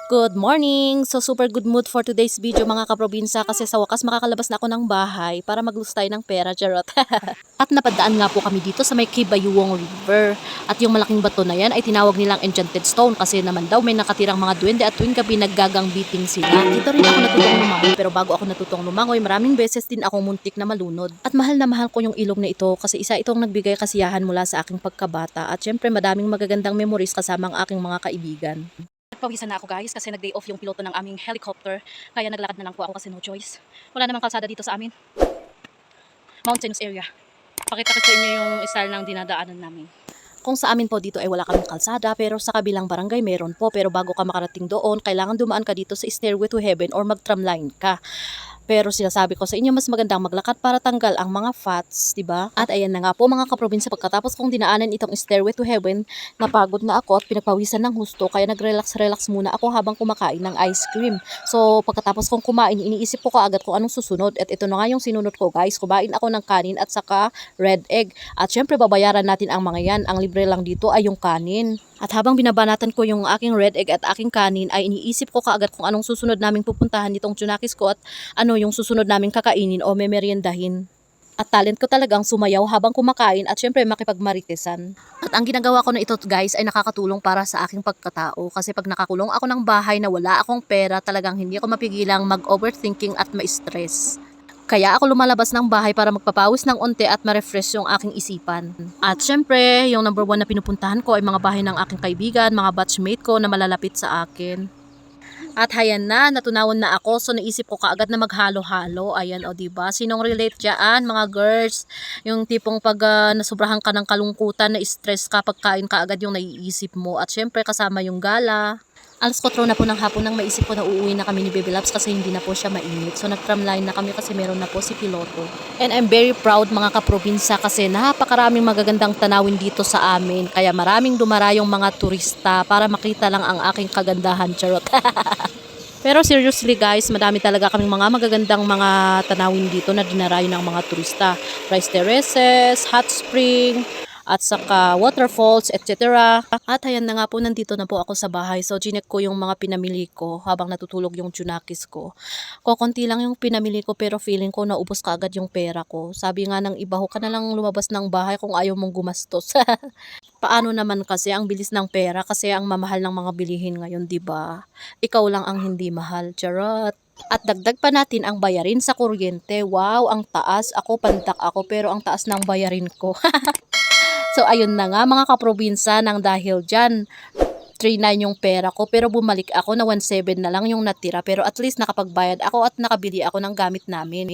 Good morning! So super good mood for today's video mga kaprobinsya kasi sa wakas makakalabas na ako ng bahay para maglus tayo ng pera, charot. At napadaan nga po kami dito sa may Kibayuong River. At yung malaking bato na yan ay tinawag nilang Enchanted Stone kasi naman daw may nakatirang mga duwende at tuwing gabi naggagangbiting sila. Dito rin ako natutong lumangoy pero bago ako natutong lumangoy maraming beses din akong muntik na malunod. At mahal na mahal ko yung ilog na ito kasi isa itong nagbigay kasiyahan mula sa aking pagkabata at syempre madaming magagandang memories kasama ang aking mga kaibigan. Pawisan na ako guys kasi nag-day off yung piloto ng aming helicopter kaya naglakad na lang po ako kasi no choice. Wala namang kalsada dito sa amin. Mountainous area. Pakita ko sa inyo yung style ng dinadaanan namin. Kung sa amin po dito ay wala kaming kalsada pero sa kabilang barangay meron po pero bago ka makarating doon kailangan dumaan ka dito sa Stairway to Heaven or mag-tramline ka. Pero sinasabi ko sa inyo mas magandang maglakad para tanggal ang mga fats, 'di ba? At ayan na nga po mga kaprobinsya pagkatapos kong dinaanan itong Stairway to Heaven, napagod na ako at pinagpawisan ng husto kaya nag-relax muna ako habang kumakain ng ice cream. So pagkatapos kong kumain, iniisip ko kaagad kung anong susunod at ito na nga yung sinunod ko guys. Kumain ako ng kanin at saka red egg. At syempre babayaran natin ang mga yan. Ang libre lang dito ay yung kanin. At habang binabanatan ko yung aking red egg at aking kanin ay iniisip ko kaagad kung anong susunod naming pupuntahan nitong Tsunakis ko at ano yung susunod naming kakainin o memeryendahin. At talent ko talagang sumayaw habang kumakain at syempre makipagmaritesan. At ang ginagawa ko na ito guys ay nakakatulong para sa aking pagkatao kasi pag nakakulong ako ng bahay na wala akong pera talagang hindi ako mapigilang mag-overthinking at ma-stress. Kaya ako lumalabas ng bahay para magpapawis ng onte at ma-refresh yung aking isipan. At syempre, yung number 1 na pinupuntahan ko ay mga bahay ng aking kaibigan, mga batchmate ko na malalapit sa akin. At hayan na, natunawan na ako so naisip ko kaagad na maghalo-halo. Ayan o diba, sinong relate dyan mga girls? Yung tipong pag nasubrahan ka ng kalungkutan, na stress ka pagkain kaagad yung naiisip mo. At syempre kasama yung gala. Alas 4 na po ng hapon nang maisip ko na uuwi na kami ni Baby Labs kasi hindi na po siya mainit. So nag-tramline na kami kasi meron na po si piloto. And I'm very proud mga kaprobinsya kasi napakaraming magagandang tanawin dito sa amin. Kaya maraming dumarayong mga turista para makita lang ang aking kagandahan. Charot. Pero seriously guys, madami talaga kaming mga magagandang mga tanawin dito na dinarayo ng mga turista. Rice terraces, hot spring, at saka waterfalls, etc. At ayan na nga po, nandito na po ako sa bahay. So, ginek ko yung mga pinamili ko habang natutulog yung Tsunakis ko. Kokonti lang yung pinamili ko pero feeling ko naubos kaagad yung pera ko. Sabi nga ng iba, ka na lang lumabas ng bahay kung ayaw mong gumastos. Paano naman kasi ang bilis ng pera kasi ang mamahal ng mga bilihin ngayon, 'di ba? Ikaw lang ang hindi mahal, charot. At dagdag pa natin ang bayarin sa kuryente. Wow, ang taas. Ako pandak ako pero ang taas ng bayarin ko. So ayun na nga mga kaprobinsya nang dahil dyan 3,900 yung pera ko pero bumalik ako na 1,700 na lang yung natira pero at least nakapagbayad ako at nakabili ako ng gamit namin.